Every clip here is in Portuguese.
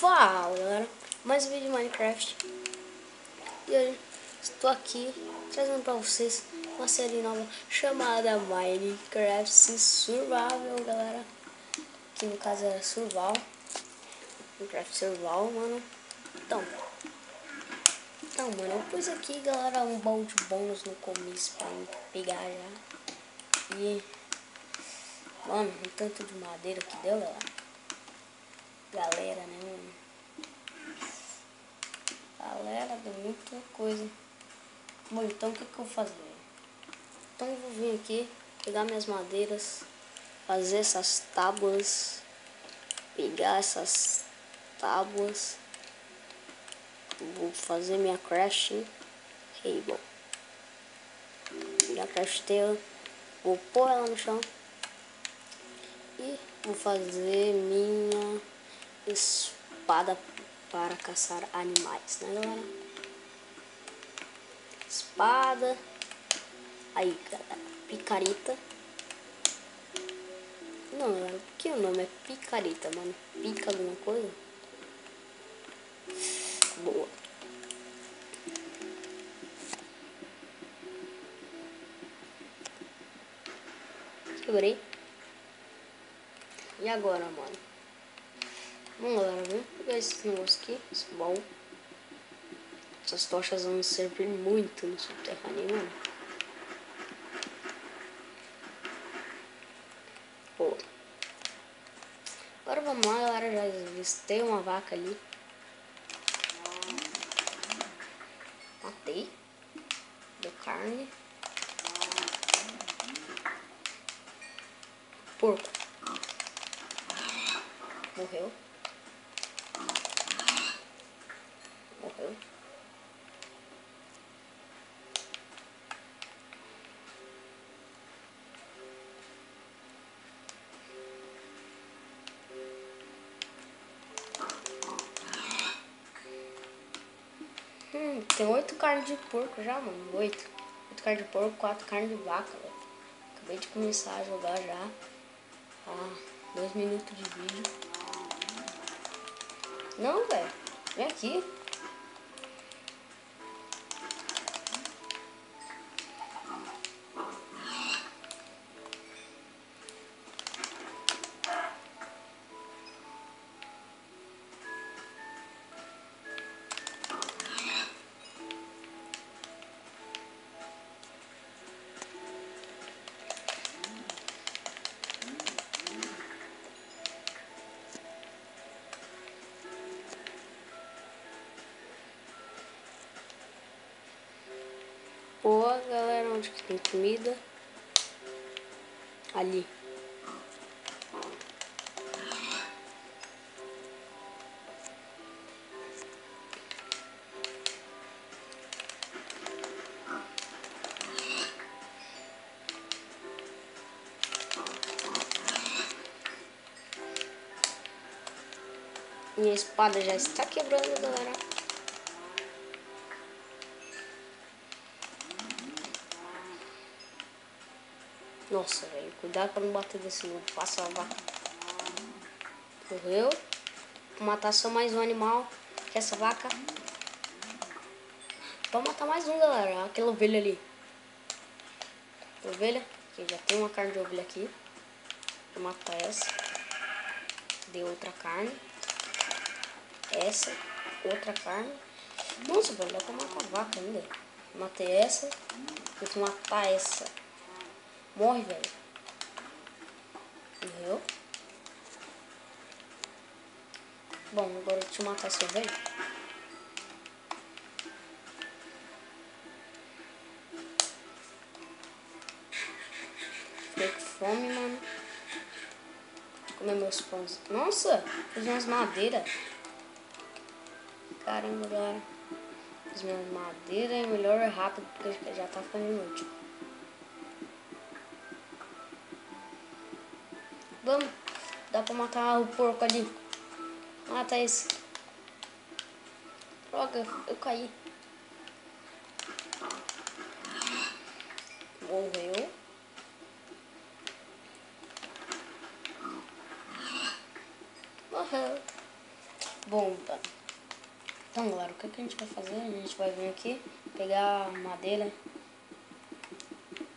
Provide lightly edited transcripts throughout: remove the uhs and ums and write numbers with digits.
Fala galera, mais um vídeo de Minecraft. E hoje estou aqui trazendo para vocês uma série nova chamada Minecraft Survival, galera. Que no caso é Survival, Minecraft Survival, mano. Então, mano, eu pus aqui, galera, um baú de bônus no começo para me pegar já. E, mano, um tanto de madeira que deu, galera, né, mano? Galera, deu muita coisa. Bom, então o que eu vou fazer? Então eu vou vir aqui, pegar minhas madeiras, fazer essas tábuas, pegar essas tábuas, vou fazer minha crafting table. Minha crafting table, vou pôr ela no chão e vou fazer minha espada para caçar animais, né, galera? Espada. Aí, galera, picareta. Não, galera, por que o nome é picareta, mano? Pica alguma coisa? Boa. Quebrei. E agora, mano? Vamos, galera, vamos pegar esse negócio aqui, esse baú. Essas tochas vão servir muito no subterrâneo, mano. Pô. Agora vamos lá, galera. Já avistei uma vaca ali. Matei. Deu carne. Porco. Morreu. Morreu. Tem 8 carnes de porco já, mano. 8 carnes de porco, 4 carnes de vaca, velho. Acabei de começar a jogar já. 2 minutos de vídeo. Não, velho. Vem aqui. Pô, galera, onde que tem comida? Ali. Minha espada já está quebrando, galera. Nossa, velho. Cuidado pra não bater desse lobo. Passa a vaca. Morreu. Vou matar só mais um animal. Que é essa vaca. Vou matar mais um, galera. Aquela ovelha ali. Ovelha. Que já tem uma carne de ovelha aqui. Vou matar essa. Deu outra carne. Essa. Outra carne. Nossa, velho. Dá pra matar a vaca ainda. Matei essa. Vou matar essa. Morre, velho. Morreu. Bom, agora deixa eu matar essa ovelha. Fiquei com fome, mano. Vou comer meus pães. Nossa, fiz umas madeiras. Caramba, galera. Fiz minhas madeiras e melhor é rápido, porque já tá ficando inútil. Vamos. Dá pra matar o porco ali. Mata esse. Droga, eu caí. Morreu. Morreu. Bom, então galera, o que a gente vai fazer? A gente vai vir aqui, pegar madeira.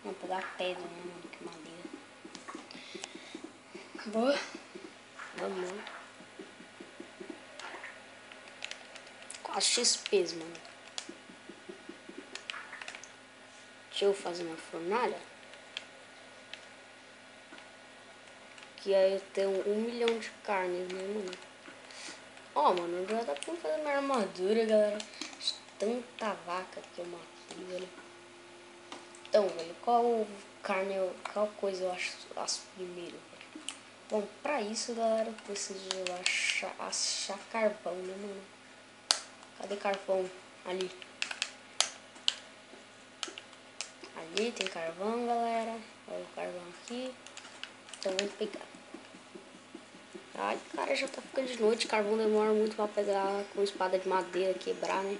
Não, pegar pedra, né, mano? Que madeira. Boa. Vamos lá. Com as XPs, mano. Deixa eu fazer uma fornalha. Que aí eu tenho 1 milhão de carnes, né, mano? Ó, mano, já dá pra fazer minha armadura, galera. Tanta vaca que eu matei, velho. Então, velho, qual coisa eu acho primeiro, velho? Bom, pra isso, galera, eu preciso achar carvão, né, mano? Cadê carvão? Ali. Ali tem carvão, galera. Olha o carvão aqui. Então vamos pegar. Ai, cara, já tá ficando de noite. Carvão demora muito pra pegar com espada de madeira, quebrar, né?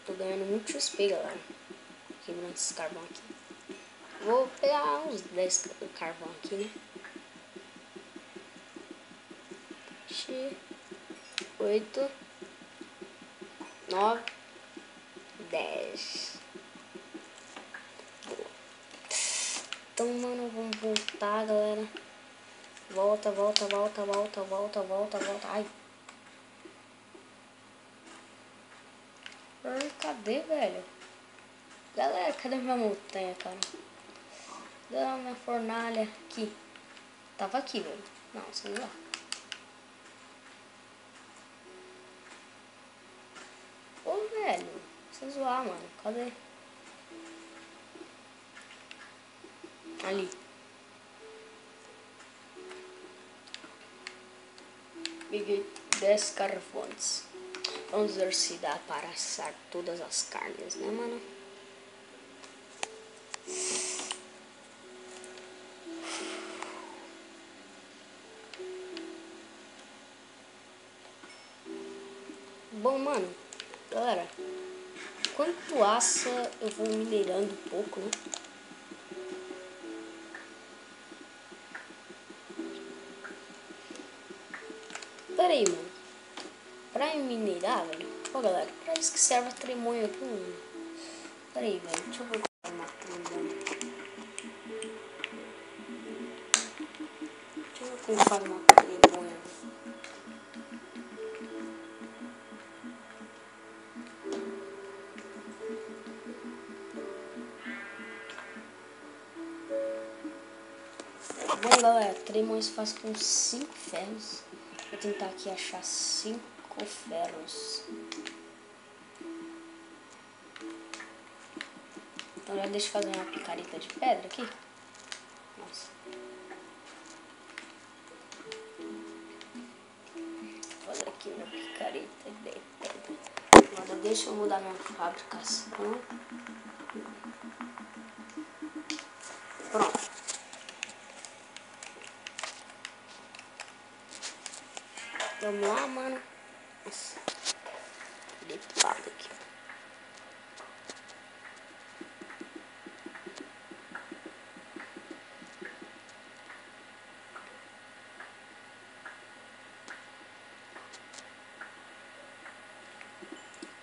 Tô ganhando muito XP, galera. Quebrando esses carvão aqui. Vou pegar uns 10 carvão aqui, né? 8, 9, 10. Boa. Então, mano, vamos voltar, galera. Volta. Ai. Ai, cadê, velho? Galera, cadê minha montanha, cara? Cadê a minha fornalha? Aqui. Tava aqui, velho. Não, sei lá. Ô, velho. Sem zoar, mano. Cadê? Ali. Peguei 10 carvões. Vamos ver se dá para assar todas as carnes, né, mano? Bom, mano, galera, enquanto assa, eu vou minerando um pouco, né? Pera aí, mano. Pra minerar, velho. Ó, galera, pra isso que serve a tremonha aqui, mano. Pera aí, velho. Deixa eu ver uma tremonha. Deixa eu ver como faz uma tremonha. Bom, galera, tremonha se faz com 5 ferros. Vou tentar aqui achar 5 ferros. Então já deixa eu fazer uma picareta de pedra aqui. Nossa. Vou fazer aqui minha picareta de pedra. Agora deixa eu mudar minha fabricação. Pronto. Vamos lá, mano. Nossa. Deitado aqui.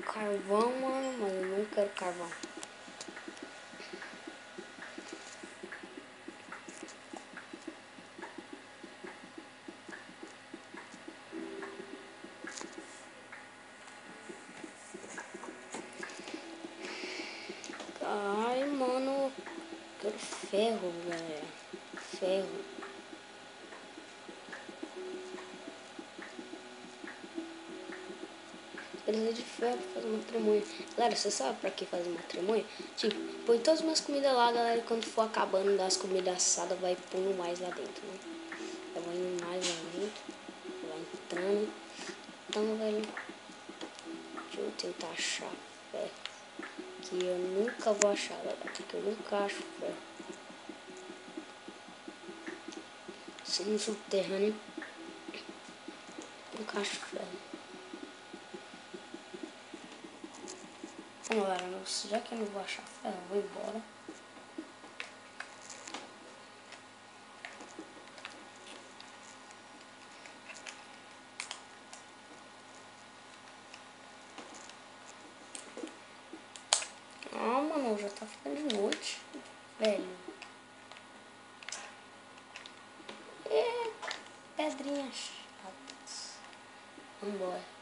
Carvão, mano, mas eu não quero carvão. Ai, mano, quero ferro, galera. Ferro. Precisa de ferro pra fazer uma tremonha. Galera, você sabe pra que fazer uma tremonha? Tipo, põe todas as minhas comidas lá, galera, e quando for acabando das comidas assadas, vai pondo mais lá dentro, né? Vai indo mais lá dentro, vai entrando. Então, velho, deixa eu tentar achar ferro. Que eu nunca vou achar, galera, porque eu nunca acho ferro. Sendo subterrâneo, nunca acho ferro. Bom, galera, já que eu não vou achar ferro, eu vou embora. Não, já tá ficando de noite, velho. Pedrinhas chatas. Vambora.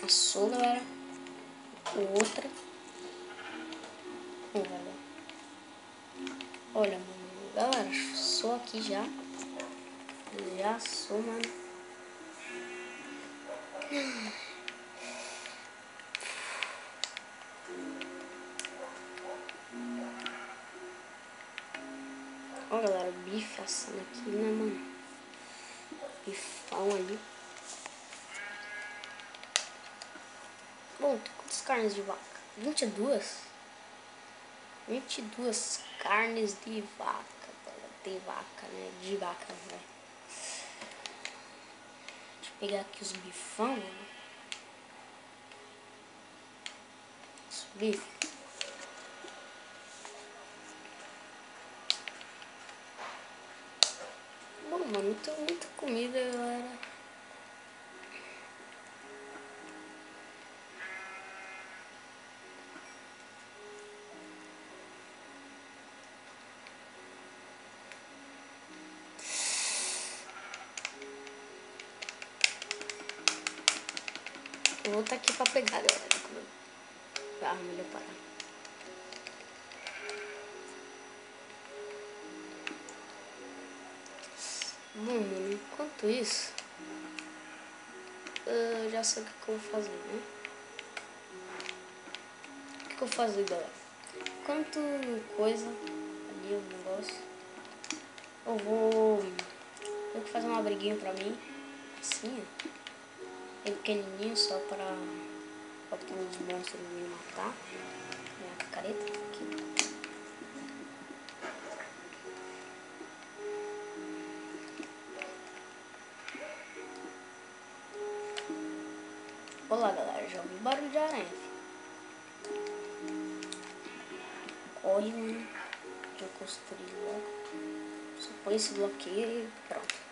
Assou, galera. Outra. Galera. Olha, mano. Galera, sou aqui já. Já sou, mano. Ó, galera, bife assando aqui, né, mano? Bifão ali. Bom, tem quantas carnes de vaca? 22? 22 carnes de vaca, galera. De vaca, né? De vaca, velho. Deixa eu pegar aqui os bifão, mano. Os bifes. Bom, mano, não tem muita comida, galera. Eu vou estar aqui pra pegar, galera. Ah, melhor parar. Bom, mano, enquanto isso, eu já sei o que eu vou fazer, né? O que eu vou fazer, galera? Enquanto coisa ali o negócio, eu vou fazer uma briguinha pra mim, assim, ó. Bem pequenininho, só para os monstros me matar. Minha picareta aqui. Olá, galera, já ouvi barulho de aranha. Corre, mano. Já construí logo. Só põe esse bloqueio e pronto.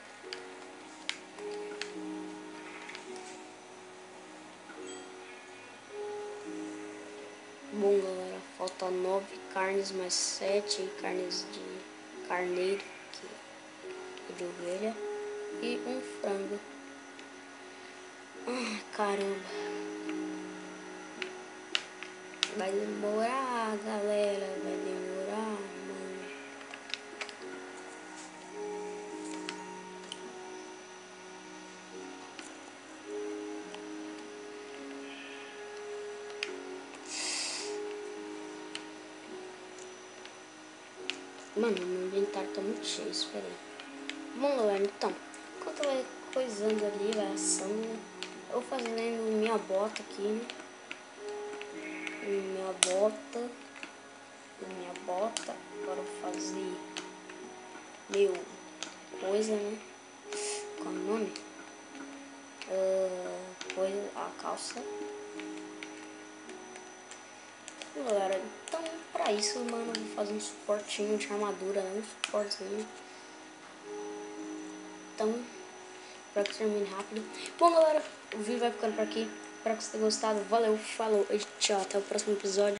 Bom, galera, falta 9 carnes mais 7 carnes de carneiro, que é de ovelha, e um frango. Ai, caramba. Vai demorar, galera, vai demorar, mano. Mano, meu inventário tá muito cheio, espera aí. Bom, galera, então, enquanto vai coisando ali, vai assando, eu fazendo minha bota aqui, né? Minha bota. Agora eu vou fazer meu coisa, né? Qual é o nome? Coisa, a calça. Galera, então pra isso, mano, eu vou fazer um suportinho de armadura, né? Um suportezinho. Então, pra que termine rápido. Bom, galera, o vídeo vai ficando por aqui. Espero que vocês tenham gostado. Valeu, falou e tchau. Até o próximo episódio.